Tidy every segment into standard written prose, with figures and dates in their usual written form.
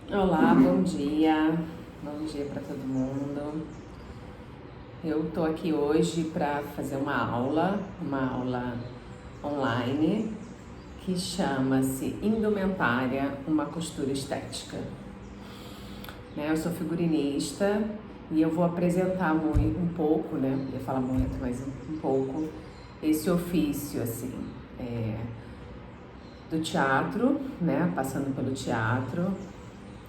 Olá, bom dia. Bom dia para todo mundo. Eu tô aqui hoje para fazer uma aula online que chama-se Indumentária, uma costura estética. Eu sou figurinista e eu vou apresentar um pouco, né? Eu ia falar muito, mas um pouco esse ofício assim, do teatro, né? Passando pelo teatro,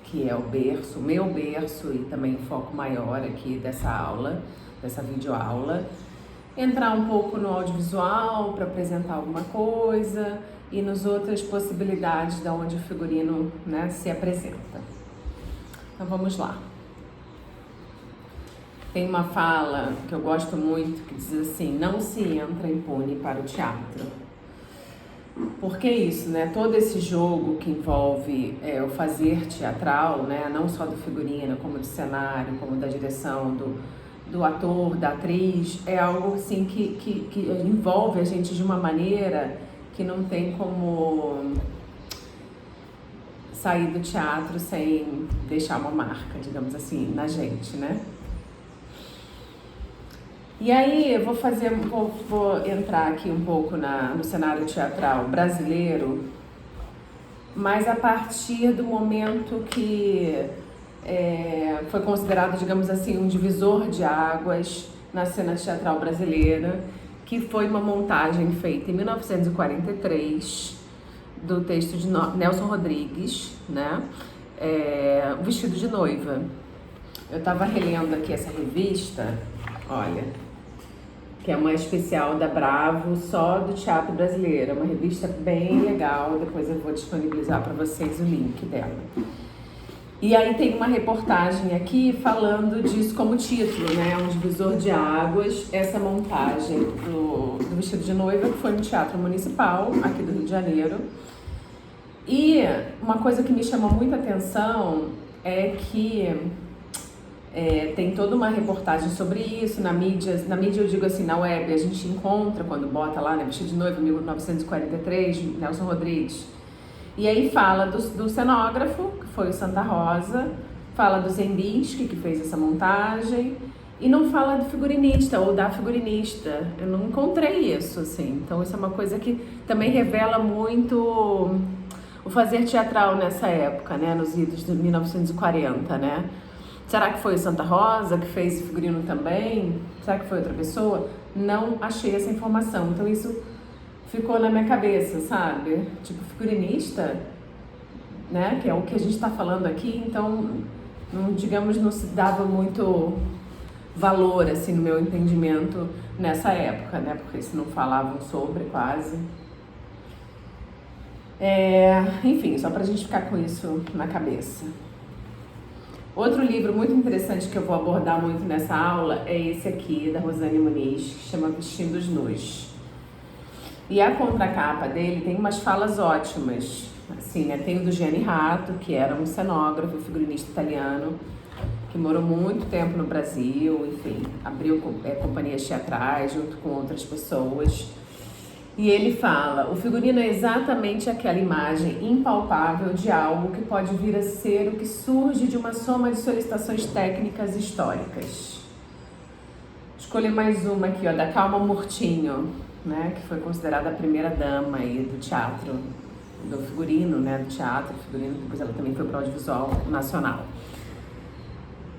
que é o berço, meu berço e também o foco maior aqui dessa aula, dessa videoaula. Entrar um pouco no audiovisual para apresentar alguma coisa e nas outras possibilidades de onde o figurino, né, se apresenta. Então vamos lá. Tem uma fala que eu gosto muito que diz assim: não se entra impune para o teatro. Por que isso, né? Todo esse jogo que envolve o fazer teatral, né? Não só do figurino, como do cenário, como da direção, do ator, da atriz, é algo assim que envolve a gente de uma maneira que não tem como sair do teatro sem deixar uma marca, digamos assim, na gente, né? E aí eu vou entrar aqui um pouco no cenário teatral brasileiro, mas a partir do momento que foi considerado, digamos assim, um divisor de águas na cena teatral brasileira, que foi uma montagem feita em 1943 do texto de Nelson Rodrigues, né? O Vestido de Noiva. Eu estava relendo aqui essa revista, olha, que é uma especial da Bravo, só do teatro brasileiro. É uma revista bem legal, depois eu vou disponibilizar para vocês o link dela. E aí tem uma reportagem aqui falando disso como título, né? Um divisor de águas, essa montagem do Vestido de Noiva, que foi no Teatro Municipal, aqui do Rio de Janeiro. E uma coisa que me chamou muita atenção é que tem toda uma reportagem sobre isso na mídia eu digo assim, na web, a gente encontra quando bota lá, né, Vestido de Noiva, 1943, Nelson Rodrigues. E aí fala do cenógrafo, que foi o Santa Rosa, fala do Zembinski, que fez essa montagem, e não fala do figurinista ou da figurinista. Eu não encontrei isso, assim. Então isso é uma coisa que também revela muito o fazer teatral nessa época, né, nos idos de 1940, né? Será que foi o Santa Rosa que fez o figurino também? Será que foi outra pessoa? Não achei essa informação. Então isso ficou na minha cabeça, sabe? Tipo, figurinista, né? Que é o que a gente está falando aqui. Então, não se dava muito valor, assim, no meu entendimento nessa época, né? Porque eles não falavam sobre quase. Enfim, só pra gente ficar com isso na cabeça. Outro livro muito interessante que eu vou abordar muito nessa aula é esse aqui, da Rosane Muniz, que chama Vestidos Nus. E a contracapa dele tem umas falas ótimas. Assim, né? Tem o do Gianni Ratto, que era um cenógrafo, figurinista italiano, que morou muito tempo no Brasil, enfim, abriu companhias teatrais junto com outras pessoas. E ele fala: o figurino é exatamente aquela imagem impalpável de algo que pode vir a ser o que surge de uma soma de solicitações técnicas e históricas. Escolhi mais uma aqui, ó, da Calma Murtinho, né, que foi considerada a primeira dama aí do teatro, do figurino, né, do teatro, figurino, depois ela também foi para o audiovisual nacional.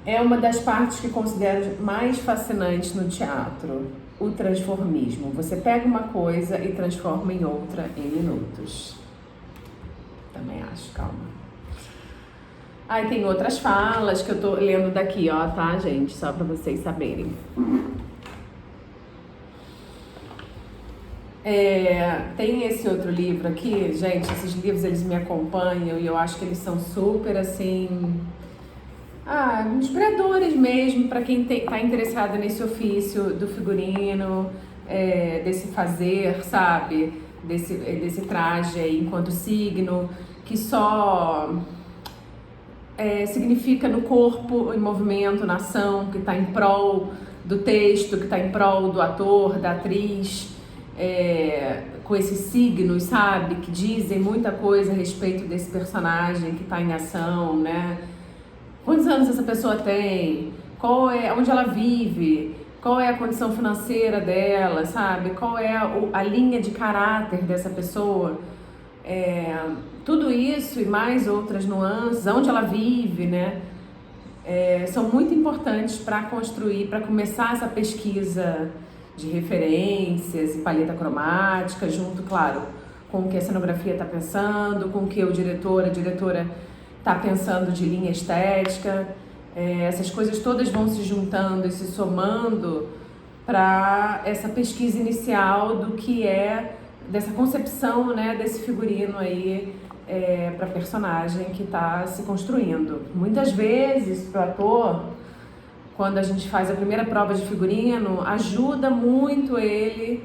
É uma das partes que considero mais fascinantes no teatro, o transformismo. Você pega uma coisa e transforma em outra em minutos. Também acho, calma. Aí tem outras falas que eu tô lendo daqui, ó, tá, gente? Só pra vocês saberem. Tem esse outro livro aqui, gente, esses livros eles me acompanham e eu acho que eles são super, assim, inspiradores mesmo para quem tá interessado nesse ofício do figurino, desse fazer, sabe? Desse traje aí enquanto signo, que só significa no corpo, em movimento, na ação, que está em prol do texto, que está em prol do ator, da atriz. com esses signos, sabe? Que dizem muita coisa a respeito desse personagem que está em ação, né? Quantos anos essa pessoa tem? Onde ela vive? Qual é a condição financeira dela, sabe? Qual é a linha de caráter dessa pessoa? Tudo isso e mais outras nuances, onde ela vive, né? São muito importantes para construir, para começar essa pesquisa de referências e paleta cromática, junto, claro, com o que a cenografia está pensando, com o que a diretora está pensando de linha estética. Essas coisas todas vão se juntando e se somando para essa pesquisa inicial do que dessa concepção, né, desse figurino aí para personagem que está se construindo. Muitas vezes, para o ator, quando a gente faz a primeira prova de figurino, ajuda muito ele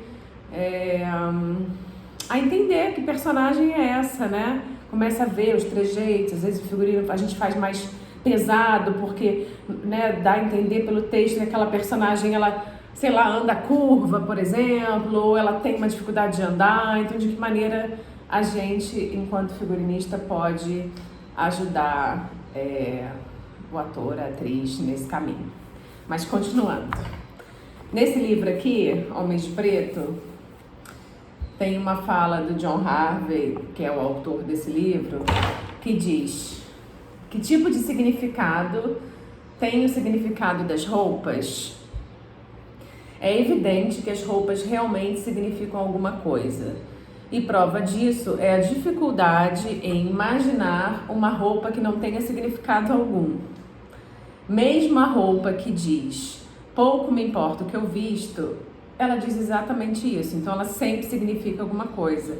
a entender que personagem é essa, né? Começa a ver os trejeitos, às vezes o figurino a gente faz mais pesado, porque, né, dá a entender pelo texto que aquela personagem, ela, sei lá, anda curva, por exemplo, ou ela tem uma dificuldade de andar. Então, de que maneira a gente, enquanto figurinista, pode ajudar o ator, a atriz nesse caminho. Mas continuando, nesse livro aqui, Homens de Preto, tem uma fala do John Harvey, que é o autor desse livro, que diz: que tipo de significado tem o significado das roupas? É evidente que as roupas realmente significam alguma coisa. E prova disso é a dificuldade em imaginar uma roupa que não tenha significado algum. Mesmo a roupa que diz, pouco me importa o que eu visto, ela diz exatamente isso. Então ela sempre significa alguma coisa.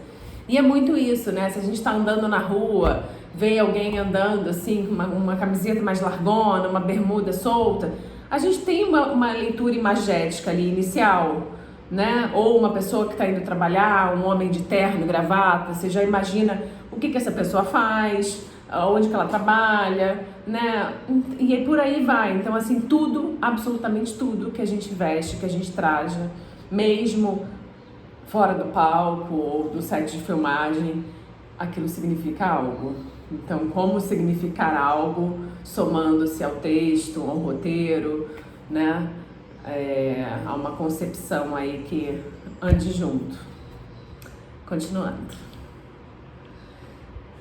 E é muito isso, né? Se a gente está andando na rua, vê alguém andando assim, com uma camiseta mais largona, uma bermuda solta, a gente tem uma leitura imagética ali inicial, né? Ou uma pessoa que está indo trabalhar, um homem de terno, gravata, você já imagina o que essa pessoa faz, onde que ela trabalha, né? E aí por aí vai. Então, assim, tudo, absolutamente tudo que a gente veste, que a gente traja, mesmo fora do palco ou do set de filmagem, aquilo significa algo. Então, como significar algo somando-se ao texto, ao roteiro, né? Há uma concepção aí que ande junto. Continuando.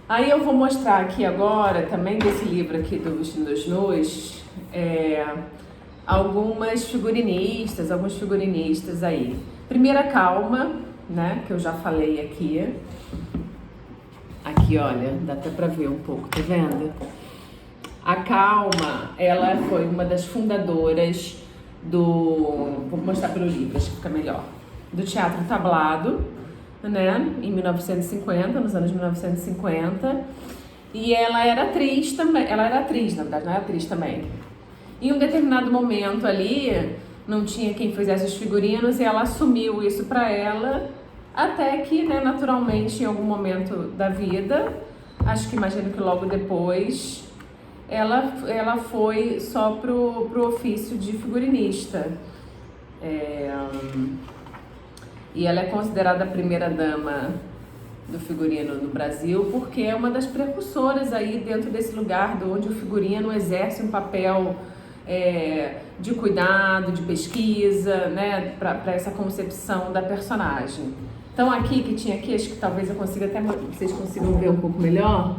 Aí eu vou mostrar aqui agora, também desse livro aqui do Vestindo as Nus, alguns figurinistas aí. Primeira Calma, né, que eu já falei aqui. Aqui, olha, dá até pra ver um pouco, tá vendo? A Calma, ela foi uma das fundadoras vou mostrar pelo livro, acho que fica melhor, do Teatro Tablado, né, em 1950, nos anos 1950, e ela era atriz também, na verdade, não era atriz também. Em um determinado momento ali, não tinha quem fizesse os figurinos e ela assumiu isso para ela, até que, né, naturalmente, em algum momento da vida, acho que imagino que logo depois, ela foi só pro ofício de figurinista. E ela é considerada a primeira dama do figurino no Brasil, porque é uma das precursoras aí dentro desse lugar onde o figurino exerce um papel de cuidado, de pesquisa, né, para essa concepção da personagem. Então aqui, que tinha aqui, acho que talvez eu consiga até, vocês consigam ver um pouco melhor,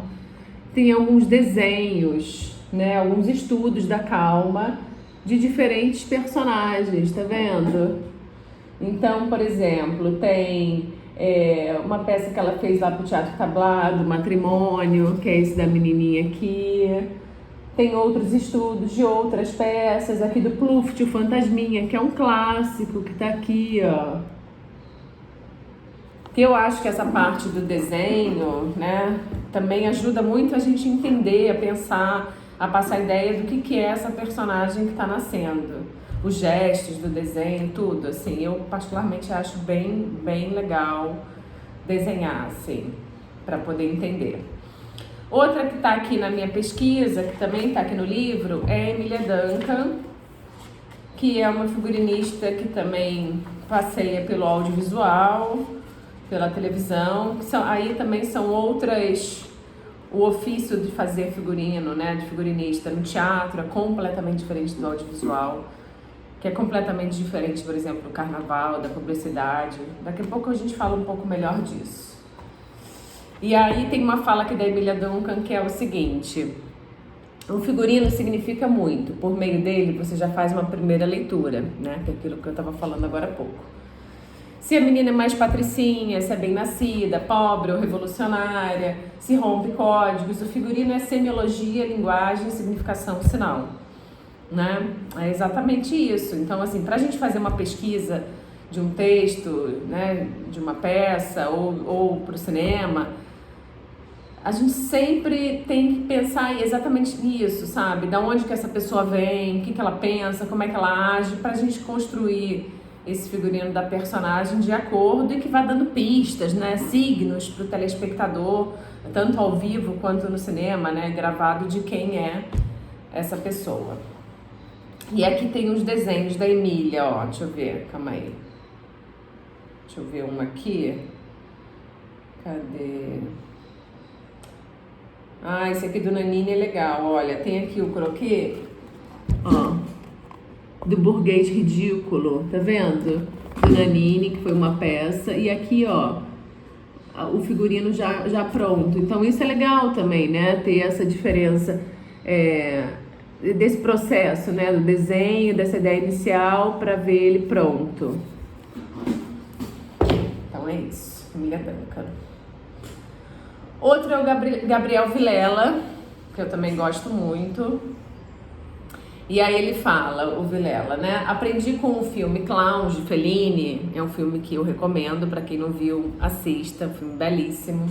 tem alguns desenhos, né, alguns estudos da Calma de diferentes personagens, tá vendo? Então, por exemplo, tem uma peça que ela fez lá pro Teatro Tablado, Matrimônio, que é esse da menininha aqui. Tem outros estudos de outras peças, aqui do Pluft, o Fantasminha, que é um clássico, que tá aqui, ó. Que eu acho que essa parte do desenho, né, também ajuda muito a gente entender, a pensar, a passar a ideia do que é essa personagem que está nascendo. Os gestos do desenho, tudo, assim, eu particularmente acho bem legal desenhar, assim, para poder entender. Outra que está aqui na minha pesquisa, que também está aqui no livro, é a Emília Duncan, que é uma figurinista que também passeia pelo audiovisual, pela televisão, que aí também são outras. O ofício de fazer figurino, né, de figurinista no teatro é completamente diferente do audiovisual, que é completamente diferente, por exemplo, do carnaval, da publicidade. Daqui a pouco a gente fala um pouco melhor disso. E aí tem uma fala aqui da Emília Duncan que é o seguinte: o figurino significa muito, por meio dele você já faz uma primeira leitura, né, que é aquilo que eu estava falando agora há pouco. Se a menina é mais patricinha, se é bem nascida, pobre ou revolucionária, se rompe códigos, o figurino é semiologia, linguagem, significação, sinal, né? É exatamente isso. Então, assim, para a gente fazer uma pesquisa de um texto, né, de uma peça ou para o cinema, a gente sempre tem que pensar exatamente nisso, sabe? Da onde que essa pessoa vem, o que ela pensa, como é que ela age, para a gente construir esse figurino da personagem de acordo e que vai dando pistas, né, signos para o telespectador, tanto ao vivo quanto no cinema, né, gravado, de quem é essa pessoa. E aqui tem os desenhos da Emília, ó, deixa eu ver, calma aí. Deixa eu ver um aqui. Cadê? Ah, esse aqui do Nanini é legal, olha, tem aqui o croquis, ó, do burguês ridículo, tá vendo? Do Nanini, que foi uma peça, e aqui, ó, o figurino já pronto. Então isso é legal também, né, ter essa diferença desse processo, né, do desenho, dessa ideia inicial para ver ele pronto. Então é isso, Emília Duncan. Outro é o Gabriel Vilela, que eu também gosto muito. E aí ele fala, o Vilela, né? Aprendi com o filme Clowns, de Fellini. É um filme que eu recomendo, para quem não viu, assista, um filme belíssimo.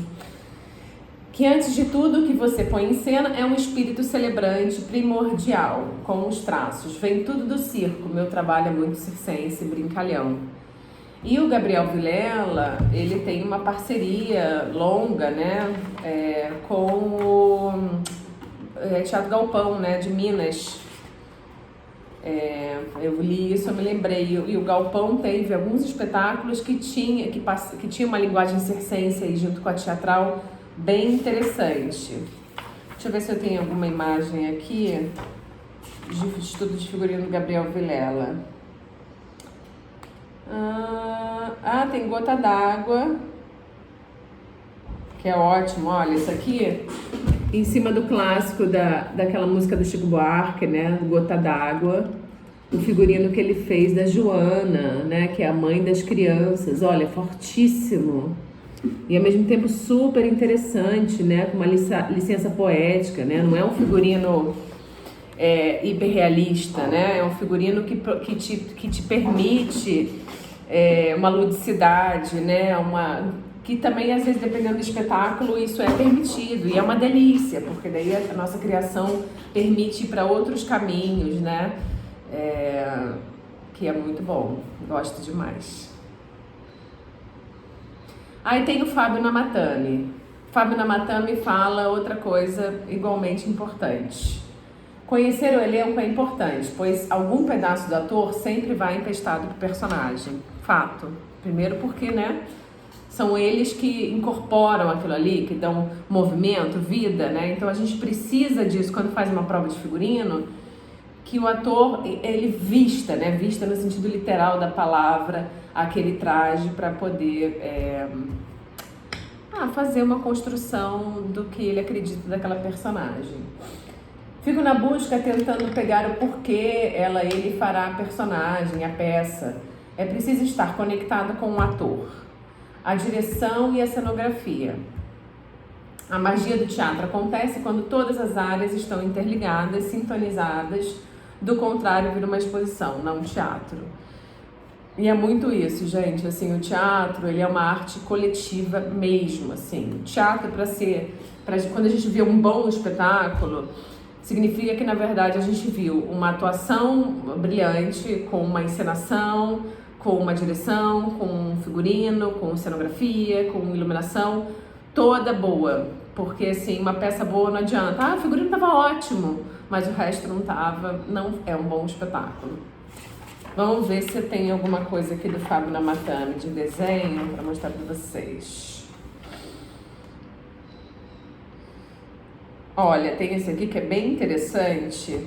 Que antes de tudo o que você põe em cena é um espírito celebrante primordial, com os traços. Vem tudo do circo, meu trabalho é muito circense, brincalhão. E o Gabriel Vilela, ele tem uma parceria longa, né, com o Teatro Galpão, né, de Minas. Eu li isso, eu me lembrei. E o Galpão teve alguns espetáculos que tinha uma linguagem circense aí junto com a teatral bem interessante. Deixa eu ver se eu tenho alguma imagem aqui de estudo de figurino do Gabriel Vilela. Tem Gota d'Água, que é ótimo. Olha, isso aqui em cima do clássico daquela música do Chico Buarque, né, Gota d'Água, o figurino que ele fez da Joana, né, que é a mãe das crianças. Olha, fortíssimo e ao mesmo tempo super interessante, né, com uma licença poética, né, não é um figurino hiperrealista, né, é um figurino que te permite uma ludicidade, né, que também, às vezes, dependendo do espetáculo, isso é permitido. E é uma delícia, porque daí a nossa criação permite ir para outros caminhos, né? Que é muito bom. Gosto demais. Aí tem o Fábio Namatame. Fábio Namatame fala outra coisa igualmente importante. Conhecer o elenco é importante, pois algum pedaço do ator sempre vai emprestado pro personagem. Fato. Primeiro porque, né? São eles que incorporam aquilo ali, que dão movimento, vida, né? Então a gente precisa disso quando faz uma prova de figurino, que o ator, ele vista, né? Vista no sentido literal da palavra, aquele traje para poder fazer uma construção do que ele acredita daquela personagem. Fico na busca tentando pegar o porquê ele fará a personagem, a peça. É preciso estar conectado com o ator, a direção e a cenografia. A magia do teatro acontece quando todas as áreas estão interligadas, sintonizadas. Do contrário, vira uma exposição, não um teatro. E é muito isso, gente. Assim, o teatro, ele é uma arte coletiva mesmo, assim. O teatro, quando a gente vê um bom espetáculo, significa que, na verdade, a gente viu uma atuação brilhante, com uma encenação, com uma direção, com um figurino, com cenografia, com iluminação, toda boa. Porque, assim, uma peça boa não adianta. O figurino estava ótimo, mas o resto não estava. Não é um bom espetáculo. Vamos ver se tem alguma coisa aqui do Fábio Namatame de desenho para mostrar para vocês. Olha, tem esse aqui que é bem interessante,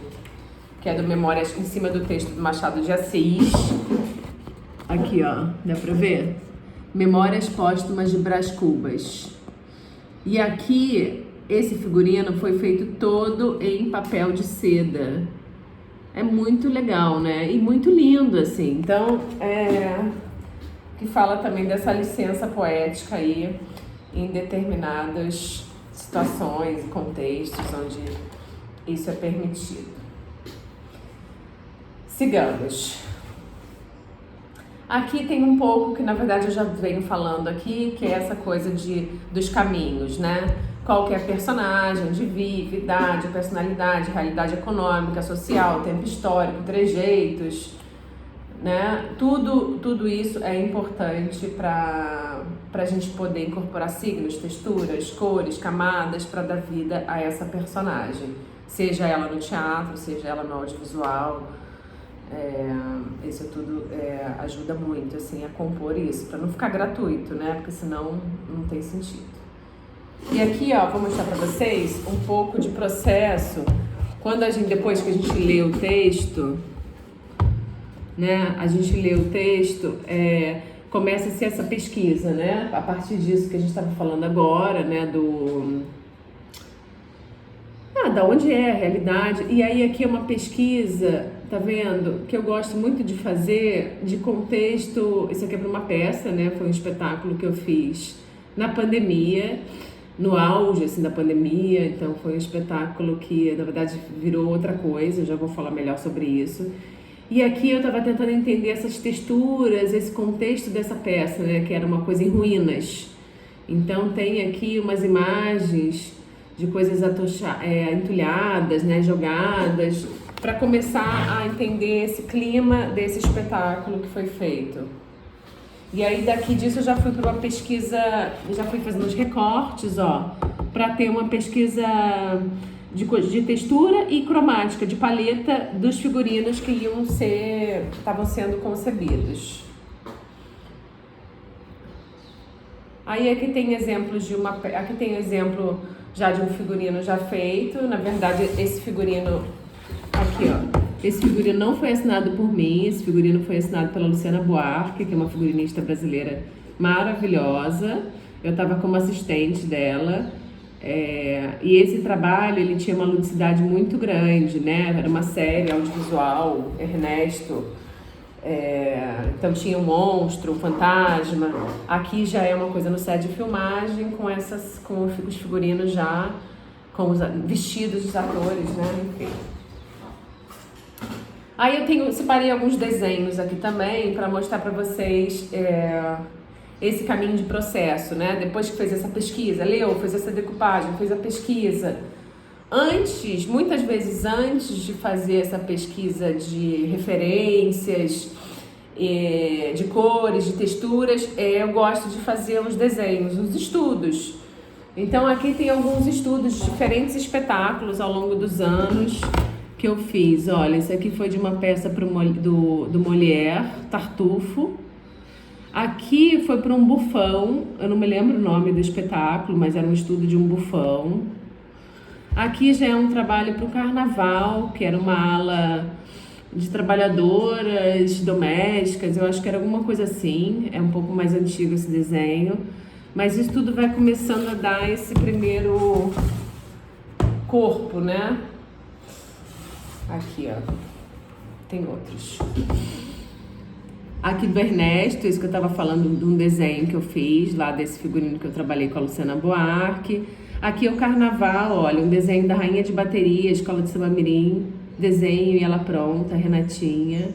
que é do Memórias, em cima do texto do Machado de Assis. Aqui, ó, dá pra ver? Memórias Póstumas de Brás Cubas. E aqui, esse figurino foi feito todo em papel de seda. É muito legal, né? E muito lindo, assim. Então, que fala também dessa licença poética aí em determinadas situações e contextos onde isso é permitido. Sigamos. Aqui tem um pouco que, na verdade, eu já venho falando aqui, que é essa coisa dos caminhos, né? Qual que é a personagem, onde vive, idade, personalidade, realidade econômica, social, tempo histórico, trejeitos, né? Tudo isso é importante para a gente poder incorporar signos, texturas, cores, camadas para dar vida a essa personagem. Seja ela no teatro, seja ela no audiovisual. Isso tudo ajuda muito assim, a compor isso, para não ficar gratuito, né? Porque senão não tem sentido. E aqui, ó, vou mostrar para vocês um pouco de processo. Depois que a gente lê o texto, né? A gente lê o texto, começa a ser essa pesquisa, né? A partir disso que a gente estava falando agora, né? Da onde é a realidade. E aí aqui é uma pesquisa, tá vendo? Que eu gosto muito de fazer de contexto. Isso aqui é para uma peça, né? Foi um espetáculo que eu fiz na pandemia, no auge assim, da pandemia. Então foi um espetáculo que na verdade virou outra coisa. Eu já vou falar melhor sobre isso. E aqui eu estava tentando entender essas texturas, esse contexto dessa peça, né? Que era uma coisa em ruínas. Então tem aqui umas imagens de coisas entulhadas, né, jogadas, para começar a entender esse clima desse espetáculo que foi feito. E aí daqui disso eu já fui para uma pesquisa, já fui fazendo os recortes, ó, para ter uma pesquisa de textura e cromática, de paleta dos figurinos que estavam sendo concebidos. Aí aqui tem exemplos aqui tem exemplo já de um figurino já feito. Na verdade, esse figurino aqui, ó, esse figurino não foi assinado por mim, esse figurino foi assinado pela Luciana Buarque, que é uma figurinista brasileira maravilhosa. Eu estava como assistente dela. E esse trabalho, ele tinha uma ludicidade muito grande, né? Era uma série audiovisual, Ernesto. Então tinha um monstro, um fantasma. Aqui já é uma coisa no set de filmagem com os figurinos já, com os vestidos dos atores, né? Enfim. Aí eu separei alguns desenhos aqui também para mostrar para vocês esse caminho de processo, né? Depois que fez essa pesquisa, leu, fez essa decupagem, fez a pesquisa. Muitas vezes antes de fazer essa pesquisa de referências, de cores, de texturas, eu gosto de fazer os desenhos, os estudos. Então aqui tem alguns estudos de diferentes espetáculos ao longo dos anos que eu fiz. Olha, esse aqui foi de uma peça do Molière, Tartufo. Aqui foi para um bufão, eu não me lembro o nome do espetáculo, mas era um estudo de um bufão. Aqui já é um trabalho para o carnaval, que era uma ala de trabalhadoras domésticas, eu acho que era alguma coisa assim, é um pouco mais antigo esse desenho, mas isso tudo vai começando a dar esse primeiro corpo, né? Aqui, ó, tem outros. Aqui do Ernesto, isso que eu estava falando de um desenho que eu fiz, lá desse figurino que eu trabalhei com a Luciana Buarque. Aqui é o carnaval, olha, um desenho da Rainha de Bateria, Escola de Samba Mirim, desenho e ela pronta, Renatinha.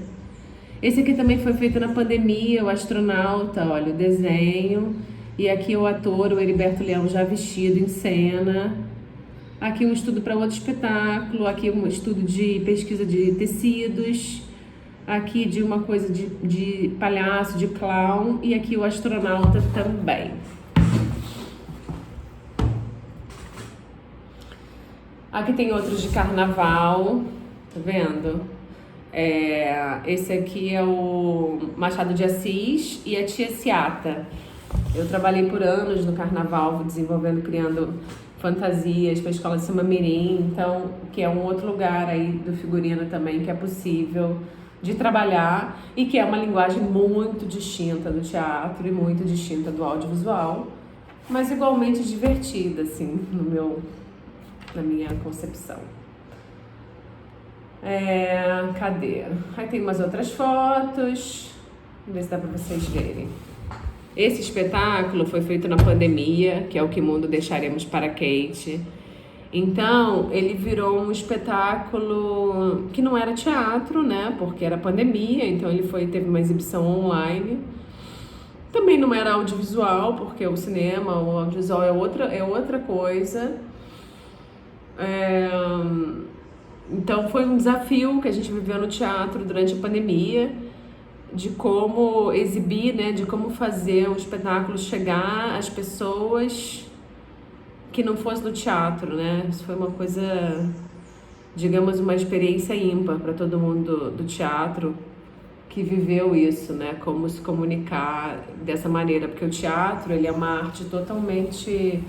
Esse aqui também foi feito na pandemia, o astronauta, olha, o desenho. E aqui o ator, o Heriberto Leão, já vestido em cena. Aqui um estudo para outro espetáculo, aqui um estudo de pesquisa de tecidos. Aqui de uma coisa de palhaço, de clown. E aqui o astronauta também. Aqui tem outros de carnaval, tá vendo? Esse aqui é o Machado de Assis e a Tia Seata. Eu trabalhei por anos no Carnaval, desenvolvendo, criando fantasias para a escola de Samba Mirim, então, que é um outro lugar aí do figurino também que é possível de trabalhar e que é uma linguagem muito distinta do teatro e muito distinta do audiovisual, mas igualmente divertida, assim, na minha concepção. Cadê? Aí tem umas outras fotos, vamos ver se dá para vocês verem. Esse espetáculo foi feito na pandemia, que é o Que Mundo Deixaremos para Kate. Então, ele virou um espetáculo que não era teatro, né? Porque era pandemia, então ele teve uma exibição online. Também não era audiovisual, porque o cinema, o audiovisual é outra coisa. Então, foi um desafio que a gente viveu no teatro durante a pandemia, de como exibir, né, de como fazer o espetáculo chegar às pessoas que não fosse do teatro, né? Isso foi uma coisa, digamos, uma experiência ímpar para todo mundo do teatro que viveu isso, né? Como se comunicar dessa maneira, porque o teatro, ele é uma arte totalmente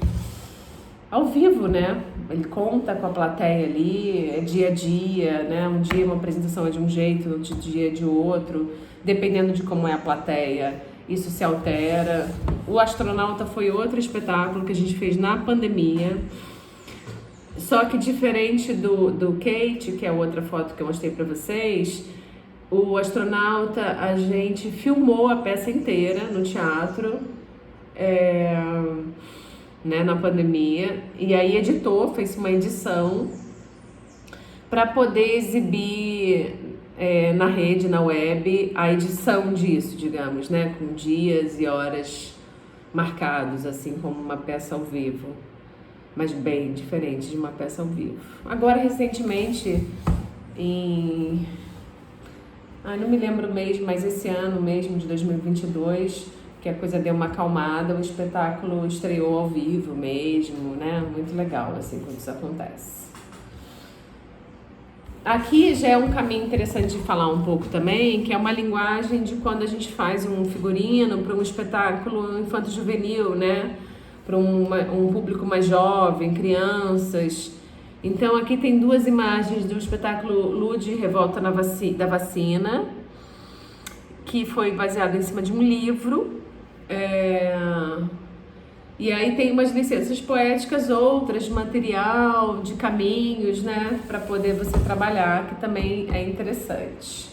ao vivo, né? Ele conta com a plateia ali, é dia a dia, né? Um dia uma apresentação é de um jeito, outro dia é de outro, dependendo de como é a plateia, isso se altera. O Astronauta foi outro espetáculo que a gente fez na pandemia, só que diferente do Kate, que é a outra foto que eu mostrei para vocês, o Astronauta a gente filmou a peça inteira no teatro, né, na pandemia, e aí editou, fez uma edição para poder exibir na rede, na web, a edição disso, digamos, né, com dias e horas marcados, assim como uma peça ao vivo, mas bem diferente de uma peça ao vivo. Agora, recentemente, não me lembro o mês, mas esse ano mesmo, de 2022, que a coisa deu uma acalmada, o espetáculo estreou ao vivo mesmo, né? Muito legal, assim, quando isso acontece. Aqui já é um caminho interessante de falar um pouco também, que é uma linguagem de quando a gente faz um figurino para um espetáculo infanto-juvenil, né? Para um público mais jovem, crianças. Então aqui tem duas imagens do espetáculo Lud, Revolta da Vacina, que foi baseado em cima de um livro. E aí tem umas licenças poéticas, outras de material, de caminhos, né, para poder você trabalhar, que também é interessante.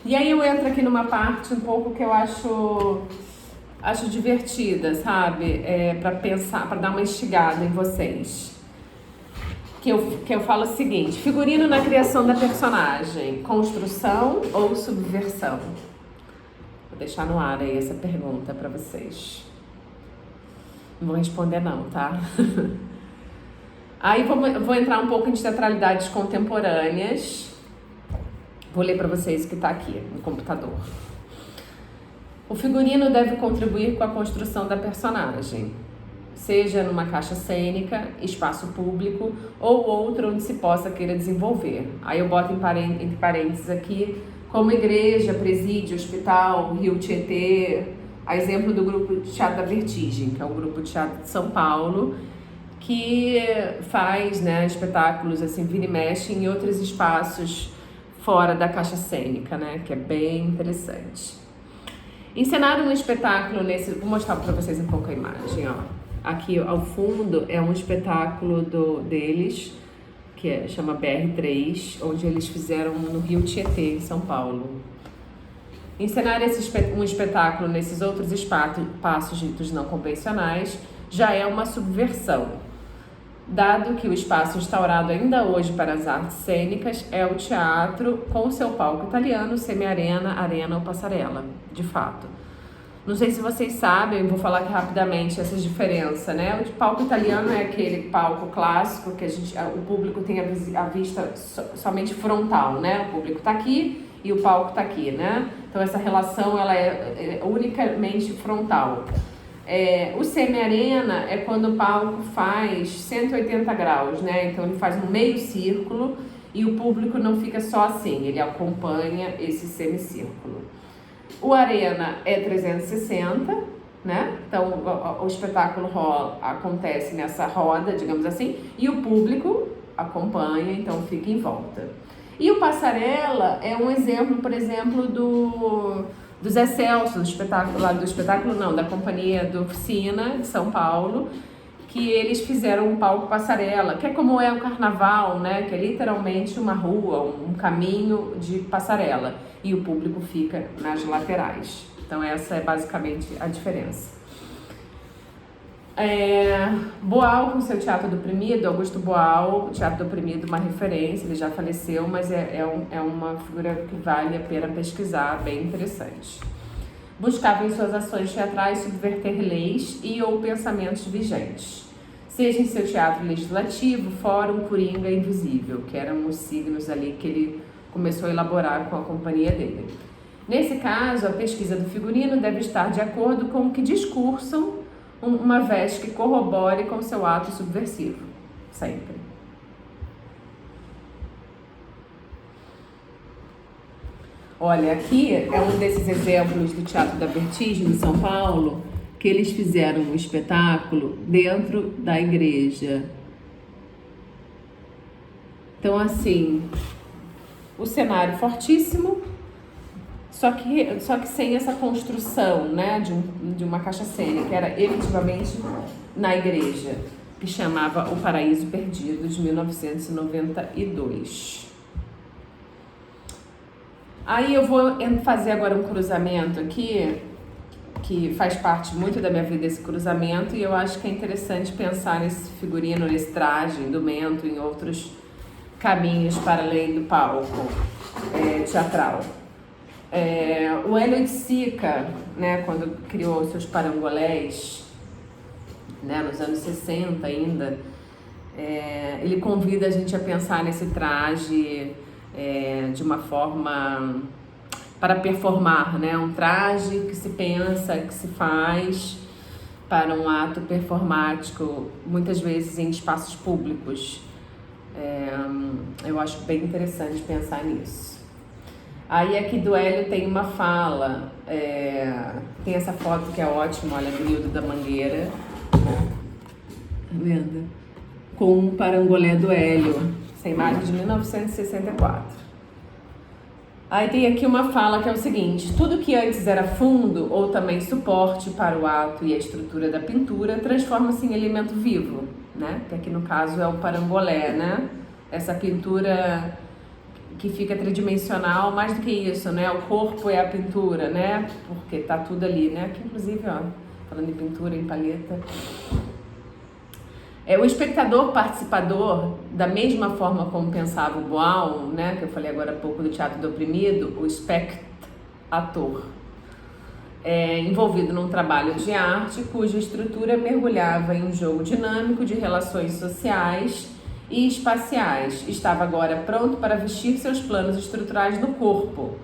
E aí eu entro aqui numa parte um pouco que eu acho divertida, sabe, para pensar, para dar uma instigada em vocês. Que eu falo o seguinte: figurino na criação da personagem, construção ou subversão? Vou deixar no ar aí essa pergunta para vocês. Não vou responder não, tá? Aí vou entrar um pouco em teatralidades contemporâneas. Vou ler para vocês o que está aqui no computador. O figurino deve contribuir com a construção da personagem, seja numa caixa cênica, espaço público ou outro onde se possa queira desenvolver. Aí eu boto entre parênteses aqui, como igreja, presídio, hospital, Rio Tietê, a exemplo do grupo de Teatro da Vertigem, que é um grupo de teatro de São Paulo, que faz, né, espetáculos assim, vira e mexe em outros espaços fora da caixa cênica, né, que é bem interessante. Encenaram um espetáculo vou mostrar para vocês um pouco a imagem, ó. Aqui ao fundo é um espetáculo deles, que chama BR3, onde eles fizeram no Rio Tietê, em São Paulo. Encenar um espetáculo nesses outros espaços ditos não convencionais já é uma subversão, dado que o espaço instaurado ainda hoje para as artes cênicas é o teatro com o seu palco italiano, semi-arena, arena ou passarela, de fato. Não sei se vocês sabem, eu vou falar aqui rapidamente essas diferenças, né? O palco italiano é aquele palco clássico que o público tem a vista somente frontal, né? O público está aqui e o palco está aqui, né? Então essa relação ela é unicamente frontal. O semi-arena é quando o palco faz 180 graus, né? Então ele faz um meio círculo e o público não fica só assim, ele acompanha esse semicírculo. O Arena é 360, né? Então o espetáculo acontece nessa roda, digamos assim, e o público acompanha, então fica em volta. E o Passarela é um exemplo, por exemplo, do Zé Celso, da Companhia da Oficina de São Paulo, que eles fizeram um palco passarela, que é como é o carnaval, né? Que é literalmente uma rua, um caminho de passarela, e o público fica nas laterais. Então essa é basicamente a diferença. Boal com seu Teatro do Oprimido, Augusto Boal, Teatro do Oprimido, uma referência, ele já faleceu, mas é uma figura que vale a pena pesquisar, bem interessante. Buscava em suas ações teatrais subverter leis e ou pensamentos vigentes, seja em seu teatro legislativo, fórum, coringa, invisível, que eram os signos ali que ele começou a elaborar com a companhia dele. Nesse caso, a pesquisa do figurino deve estar de acordo com o que discursam uma veste que corrobore com seu ato subversivo, sempre. Olha, aqui é um desses exemplos do Teatro da Vertigem, em São Paulo, que eles fizeram um espetáculo dentro da igreja. Então, assim, o cenário fortíssimo, só que sem essa construção, né, de uma caixa cênica, era efetivamente na igreja, que chamava O Paraíso Perdido, de 1992. Aí eu vou fazer agora um cruzamento aqui, que faz parte muito da minha vida esse cruzamento, e eu acho que é interessante pensar nesse figurino, nesse traje, indumento, em outros caminhos para além do palco teatral. O Hélio de Sica, né, quando criou seus parangolés, né, nos anos 60 ainda, ele convida a gente a pensar nesse traje de uma forma para performar, né, um traje que se pensa, que se faz para um ato performático, muitas vezes em espaços públicos. Eu acho bem interessante pensar nisso. Aí aqui do Hélio tem uma fala, tem essa foto que é ótima, olha, do Nildo da Mangueira, tá vendo? Com um parangolé do Hélio, essa imagem de 1964. Aí tem aqui uma fala que é o seguinte: tudo que antes era fundo ou também suporte para o ato e a estrutura da pintura transforma-se em elemento vivo, né? Que aqui no caso é o parangolé, né? Essa pintura que fica tridimensional, mais do que isso, né? O corpo é a pintura, né? Porque tá tudo ali, né? Aqui inclusive, ó, falando em pintura, em palheta. O espectador participador, da mesma forma como pensava o Boal, né, que eu falei agora há pouco do Teatro do Oprimido, o espectator, envolvido num trabalho de arte cuja estrutura mergulhava em um jogo dinâmico de relações sociais e espaciais, estava agora pronto para vestir seus planos estruturais no corpo,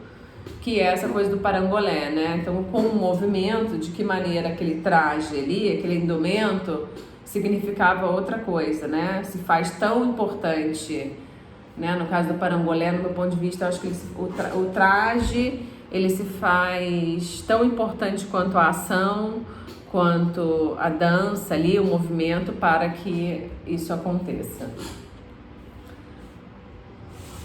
que é essa coisa do parangolé, né? Então, com o movimento, de que maneira aquele traje ali, aquele indumento significava outra coisa, né? Se faz tão importante, né? No caso do parangolé, no meu ponto de vista, eu acho que o traje, ele se faz tão importante quanto a ação, quanto a dança ali, o movimento, para que isso aconteça.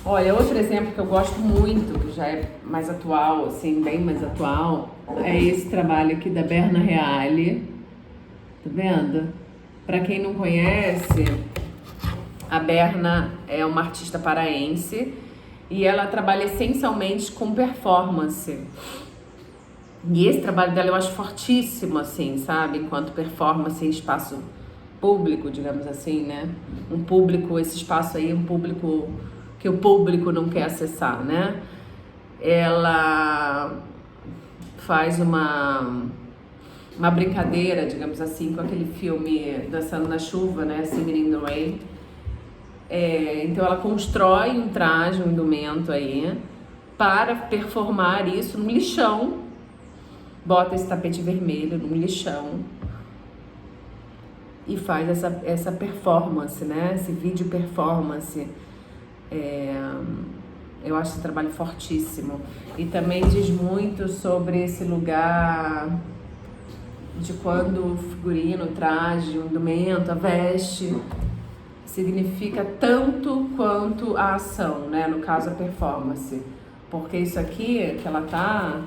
Olha, outro exemplo que eu gosto muito, que já é mais atual, assim, bem mais atual, é esse trabalho aqui da Berna Reale, tá vendo? Para quem não conhece, a Berna é uma artista paraense e ela trabalha essencialmente com performance. E esse trabalho dela eu acho fortíssimo, assim, sabe? Enquanto performance em espaço público, digamos assim, né? Um público, esse espaço aí, um público que o público não quer acessar, né? Ela faz uma brincadeira, digamos assim, com aquele filme Dançando na Chuva, né, Singing in the Rain. Então ela constrói um traje, um indumento aí, para performar isso num lixão, bota esse tapete vermelho num lixão e faz essa performance, né, esse vídeo performance, Eu acho esse trabalho fortíssimo. E também diz muito sobre esse lugar de quando o figurino, o traje, o indumento, a veste significa tanto quanto a ação, né? No caso, a performance. Porque isso aqui que ela tá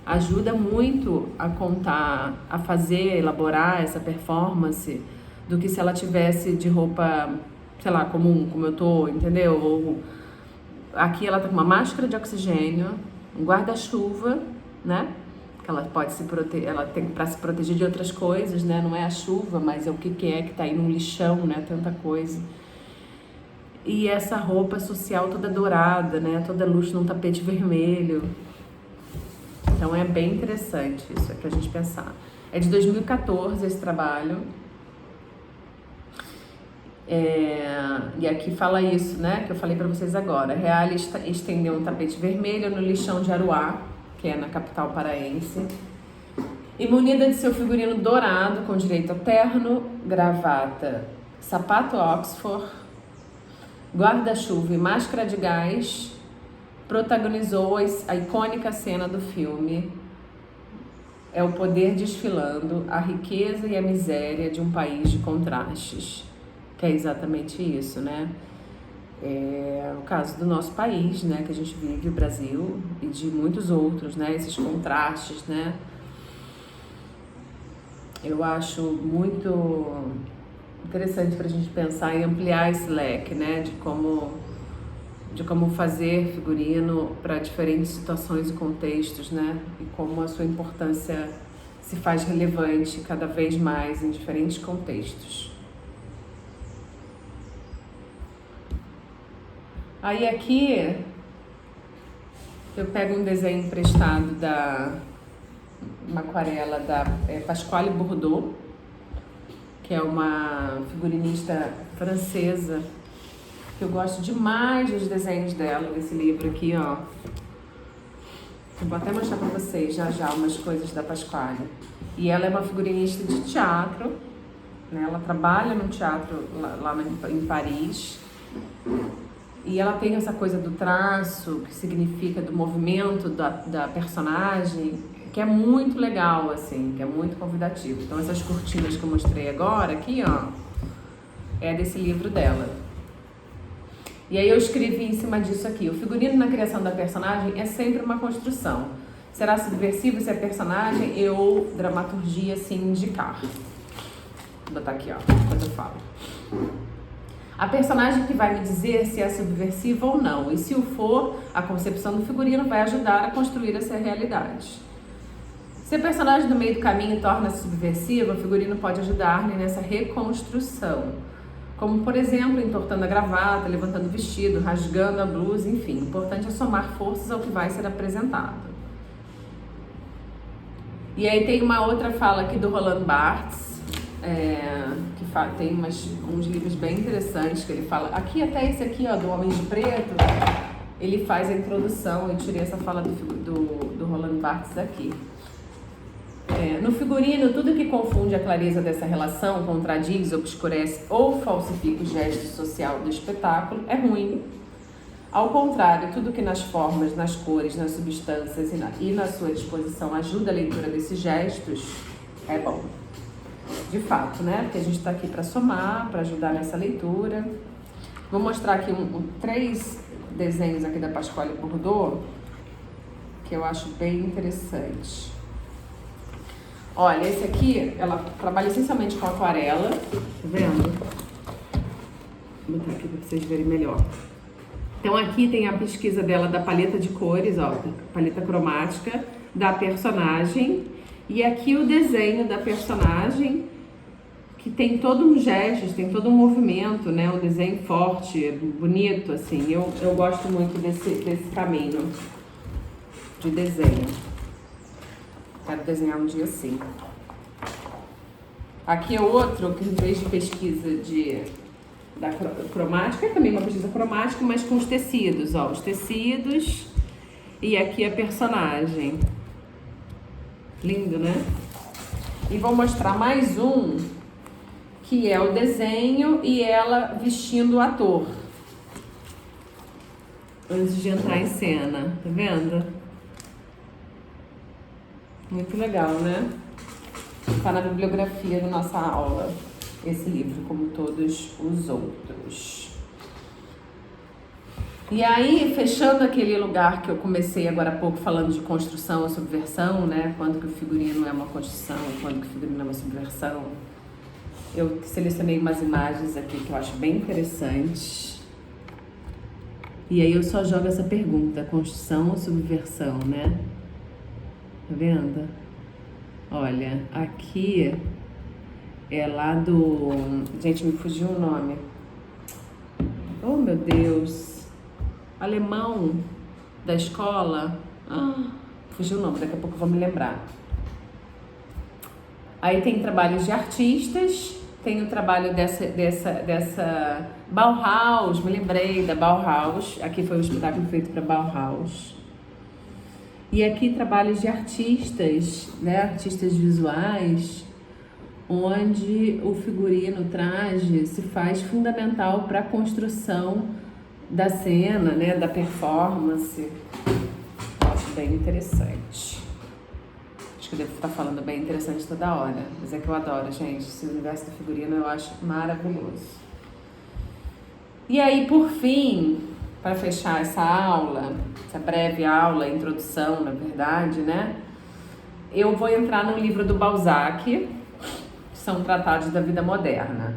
ajuda muito a contar, a fazer, elaborar essa performance do que se ela tivesse de roupa, sei lá, comum, como eu tô, entendeu? Ou aqui ela tá com uma máscara de oxigênio, um guarda-chuva, né? Que ela pode se proteger, ela tem para se proteger de outras coisas, né? Não é a chuva, mas é o que é que tá aí num lixão, né? Tanta coisa. E essa roupa social toda dourada, né? Toda luxo num tapete vermelho. Então é bem interessante isso, é pra gente pensar. É de 2014 esse trabalho. E aqui fala isso, né? Que eu falei pra vocês agora. Reale estendeu um tapete vermelho no lixão de Aruá, que é na capital paraense, e munida de seu figurino dourado, com direito a terno, gravata, sapato Oxford, guarda-chuva e máscara de gás, protagonizou a icônica cena do filme É o Poder Desfilando, a riqueza e a miséria de um país de contrastes, que é exatamente isso, né? É o caso do nosso país, né, que a gente vive, o Brasil, e de muitos outros, né, esses contrastes, né. Eu acho muito interessante para a gente pensar e ampliar esse leque, né, de como fazer figurino para diferentes situações e contextos, né, e como a sua importância se faz relevante cada vez mais em diferentes contextos. Aí aqui eu pego um desenho emprestado uma aquarela da Pasquale Bourdeau, que é uma figurinista francesa, que eu gosto demais dos desenhos dela, desse livro aqui, ó. Eu vou até mostrar pra vocês já umas coisas da Pasquale. E ela é uma figurinista de teatro, né? Ela trabalha no teatro lá em Paris. E ela tem essa coisa do traço, que significa do movimento da personagem, que é muito legal, assim, que é muito convidativo. Então essas cortinas que eu mostrei agora, aqui, ó, é desse livro dela. E aí eu escrevi em cima disso aqui: o figurino na criação da personagem é sempre uma construção. Será subversivo se a personagem ou dramaturgia se indicar. Vou botar aqui, ó, depois eu falo. A personagem que vai me dizer se é subversiva ou não, e se o for, a concepção do figurino vai ajudar a construir essa realidade. Se a personagem do meio do caminho torna-se subversiva, o figurino pode ajudar-lhe nessa reconstrução, como, por exemplo, entortando a gravata, levantando o vestido, rasgando a blusa, enfim. O importante é somar forças ao que vai ser apresentado. E aí tem uma outra fala aqui do Roland Barthes, que tem uns livros bem interessantes que ele fala. Aqui até esse aqui, ó, do Homem de Preto, ele faz a introdução. Eu tirei essa fala do Roland Barthes aqui. No figurino, tudo que confunde a clareza dessa relação, contradiz, obscurece ou falsifica o gesto social do espetáculo é ruim. Ao contrário, tudo que nas formas, nas cores, nas substâncias e na sua disposição ajuda a leitura desses gestos é bom. De fato, né? Porque a gente está aqui para somar, para ajudar nessa leitura. Vou mostrar aqui 3 desenhos aqui da Pasquale Bourdeau, que eu acho bem interessante. Olha, esse aqui, ela trabalha essencialmente com aquarela, tá vendo? Vou botar aqui para vocês verem melhor. Então aqui tem a pesquisa dela da paleta de cores, ó, paleta cromática da personagem, e aqui o desenho da personagem, que tem todo um gesto, tem todo um movimento, né? Um desenho forte, bonito, assim. Eu gosto muito desse caminho de desenho. Quero desenhar um dia assim. Aqui é outro que, em vez de pesquisa da cromática, é também uma pesquisa cromática, mas com os tecidos, ó. Os tecidos e aqui a personagem. Lindo, né? E vou mostrar mais um, que é o desenho e ela vestindo o ator. antes de entrar em cena, tá vendo? Muito legal, né? Tá na bibliografia da nossa aula, esse livro, como todos os outros. E aí, fechando aquele lugar que eu comecei agora há pouco falando de construção ou subversão, né? Quando que o figurino é uma construção, quando que o figurino é uma subversão. Eu selecionei umas imagens aqui que eu acho bem interessantes. E aí eu só jogo essa pergunta, construção ou subversão, né? Tá vendo? Olha, aqui é lá do... Gente, me fugiu o nome. Oh, meu Deus! Alemão da escola. Fugiu o nome, daqui a pouco eu vou me lembrar. Aí tem trabalhos de artistas, tem o trabalho dessa Bauhaus, me lembrei da Bauhaus. Aqui foi um espetáculo feito para Bauhaus. E aqui trabalhos de artistas, né, artistas visuais, onde o figurino, o traje, se faz fundamental para a construção da cena, né, da performance. Acho bem interessante. Acho que eu devo estar falando bem interessante toda hora, mas é que eu adoro, gente. Esse universo do figurino eu acho maravilhoso. E aí, por fim, para fechar essa aula, essa breve aula, introdução, na verdade, né, eu vou entrar no livro do Balzac, que são tratados da vida moderna.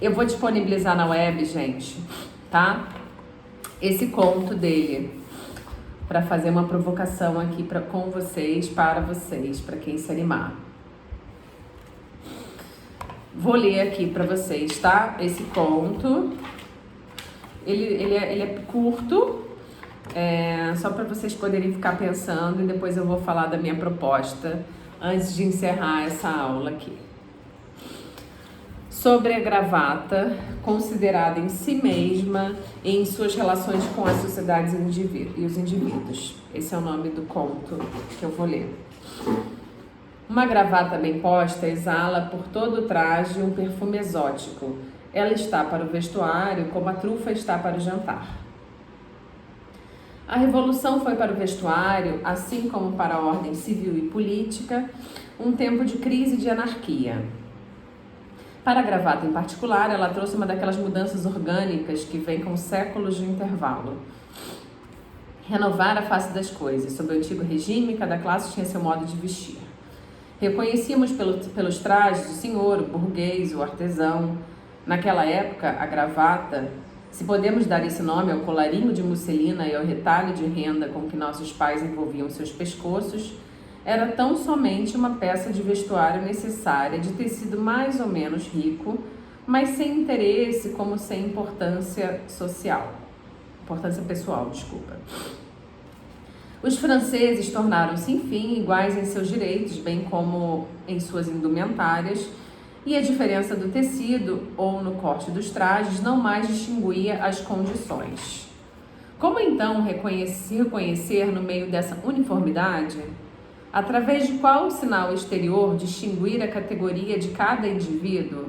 Eu vou disponibilizar na web, gente, tá? Esse conto dele, para fazer uma provocação aqui com vocês, para quem se animar. Vou ler aqui para vocês, tá? Esse conto, ele é curto, só para vocês poderem ficar pensando, e depois eu vou falar da minha proposta antes de encerrar essa aula aqui. Sobre a gravata, considerada em si mesma e em suas relações com as sociedades e os indivíduos. Esse é o nome do conto que eu vou ler. Uma gravata bem posta exala por todo o traje um perfume exótico. Ela está para o vestuário como a trufa está para o jantar. A revolução foi para o vestuário, assim como para a ordem civil e política, um tempo de crise e de anarquia. Para a gravata em particular, ela trouxe uma daquelas mudanças orgânicas que vêm com séculos de intervalo. Renovar a face das coisas. Sob o antigo regime, cada classe tinha seu modo de vestir. Reconhecíamos pelos trajes o senhor, o burguês, o artesão. Naquela época, a gravata, se podemos dar esse nome ao colarinho de musselina e ao retalho de renda com que nossos pais envolviam seus pescoços, era tão somente uma peça de vestuário necessária, de tecido mais ou menos rico, mas sem interesse como sem importância pessoal. Os franceses tornaram-se, enfim, iguais em seus direitos, bem como em suas indumentárias, e a diferença do tecido ou no corte dos trajes não mais distinguia as condições. Como então se reconhecer no meio dessa uniformidade? Através de qual sinal exterior distinguir a categoria de cada indivíduo?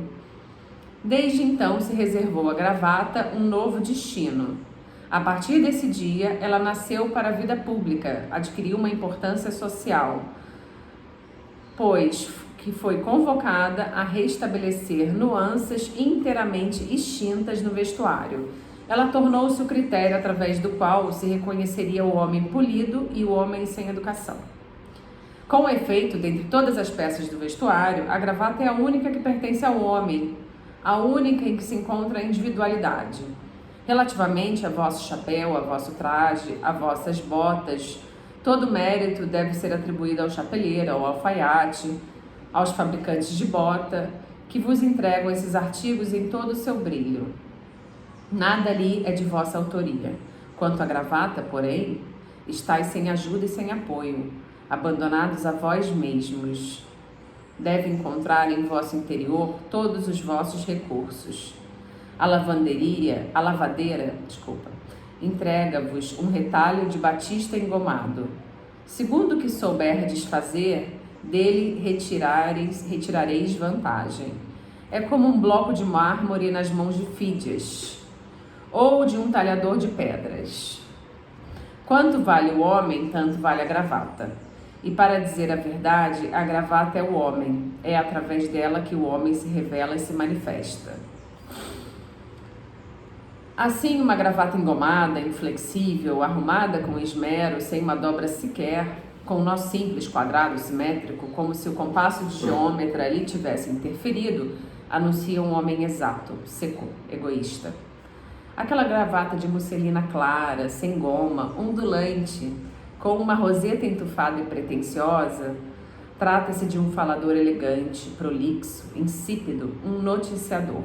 Desde então se reservou à gravata um novo destino. A partir desse dia, ela nasceu para a vida pública, adquiriu uma importância social, pois que foi convocada a restabelecer nuances inteiramente extintas no vestuário. Ela tornou-se o critério através do qual se reconheceria o homem polido e o homem sem educação. Com efeito, dentre todas as peças do vestuário, a gravata é a única que pertence ao homem, a única em que se encontra a individualidade. Relativamente a vosso chapéu, a vosso traje, a vossas botas, todo mérito deve ser atribuído ao chapeleiro, ao alfaiate, aos fabricantes de bota, que vos entregam esses artigos em todo o seu brilho. Nada ali é de vossa autoria. Quanto à gravata, porém, estáis sem ajuda e sem apoio, abandonados a vós mesmos. Deve encontrar em vosso interior todos os vossos recursos. A lavadeira, entrega-vos um retalho de batista engomado. Segundo o que souberdes fazer, dele retirareis vantagem. É como um bloco de mármore nas mãos de Fídias, ou de um talhador de pedras. Quanto vale o homem, tanto vale a gravata. E para dizer a verdade, a gravata é o homem. É através dela que o homem se revela e se manifesta. Assim, uma gravata engomada, inflexível, arrumada com esmero, sem uma dobra sequer, com um nó simples, quadrado, simétrico, como se o compasso de geômetra ali tivesse interferido, anuncia um homem exato, seco, egoísta. Aquela gravata de musselina clara, sem goma, ondulante, com uma roseta entufada e pretensiosa, trata-se de um falador elegante, prolixo, insípido, um noticiador.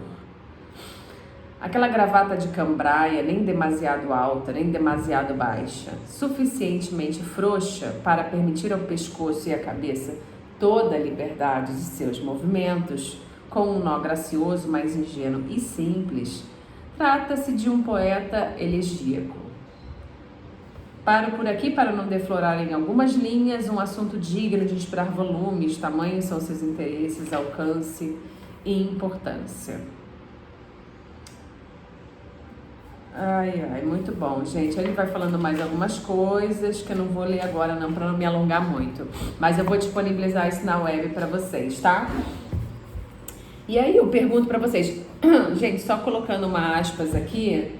Aquela gravata de cambraia, nem demasiado alta, nem demasiado baixa, suficientemente frouxa para permitir ao pescoço e à cabeça toda a liberdade de seus movimentos, com um nó gracioso, mas ingênuo e simples, trata-se de um poeta elegíaco. Paro por aqui para não deflorar em algumas linhas um assunto digno de inspirar volumes, tamanhos são seus interesses, alcance e importância. Ai, muito bom, gente. Ele vai falando mais algumas coisas que eu não vou ler agora não, para não me alongar muito. Mas eu vou disponibilizar isso na web para vocês, tá? E aí eu pergunto para vocês, gente, só colocando uma aspas aqui,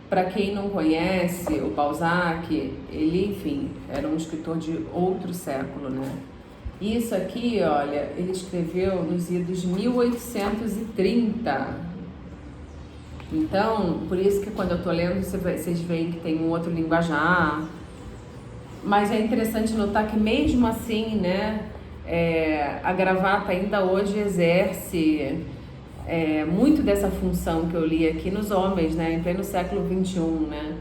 para quem não conhece o Balzac, ele, enfim, era um escritor de outro século, né? Isso aqui, olha, ele escreveu nos idos 1830. Então, por isso que quando eu tô lendo, vocês veem que tem um outro linguajar. Mas é interessante notar que mesmo assim, né, a gravata ainda hoje exerce muito dessa função que eu li aqui nos homens, né, em pleno século XXI, né,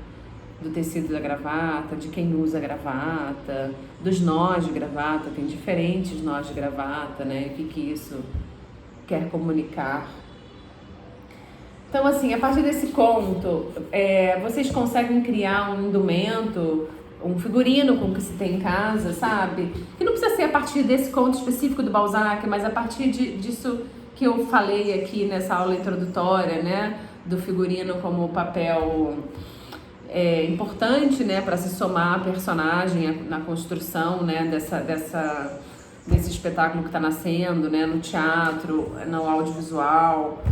do tecido da gravata, de quem usa gravata, dos nós de gravata, tem diferentes nós de gravata, né, o que isso quer comunicar. Então, assim, a partir desse conto, vocês conseguem criar um indumento, um figurino com o que se tem em casa, sabe? Que não precisa ser a partir desse conto específico do Balzac, mas a partir disso que eu falei aqui nessa aula introdutória, né? Do figurino como papel importante, né? Para se somar a personagem na construção, né? Desse espetáculo que está nascendo, né? No teatro, no audiovisual.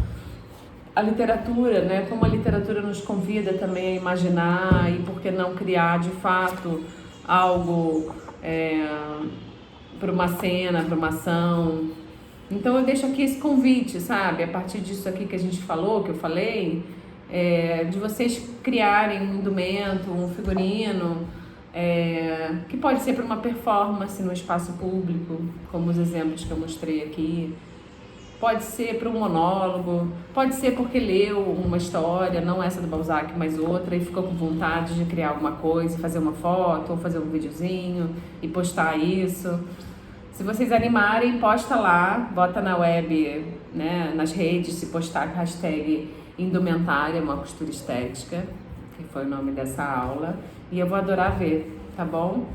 A literatura, né? Como a literatura nos convida também a imaginar e por que não criar de fato algo para uma cena, para uma ação. Então eu deixo aqui esse convite, sabe? A partir disso aqui que a gente falou, que eu falei, de vocês criarem um indumento, um figurino, que pode ser para uma performance no espaço público, como os exemplos que eu mostrei aqui. Pode ser para um monólogo, pode ser porque leu uma história, não essa do Balzac, mas outra, e ficou com vontade de criar alguma coisa, fazer uma foto ou fazer um videozinho e postar isso. Se vocês animarem, posta lá, bota na web, né, nas redes, se postar com a hashtag indumentária, uma costura estética, que foi o nome dessa aula, e eu vou adorar ver, tá bom?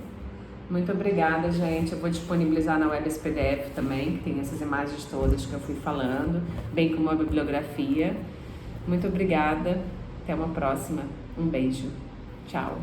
Muito obrigada, gente. Eu vou disponibilizar na web esse PDF também, que tem essas imagens todas que eu fui falando, bem como a bibliografia. Muito obrigada. Até uma próxima. Um beijo. Tchau.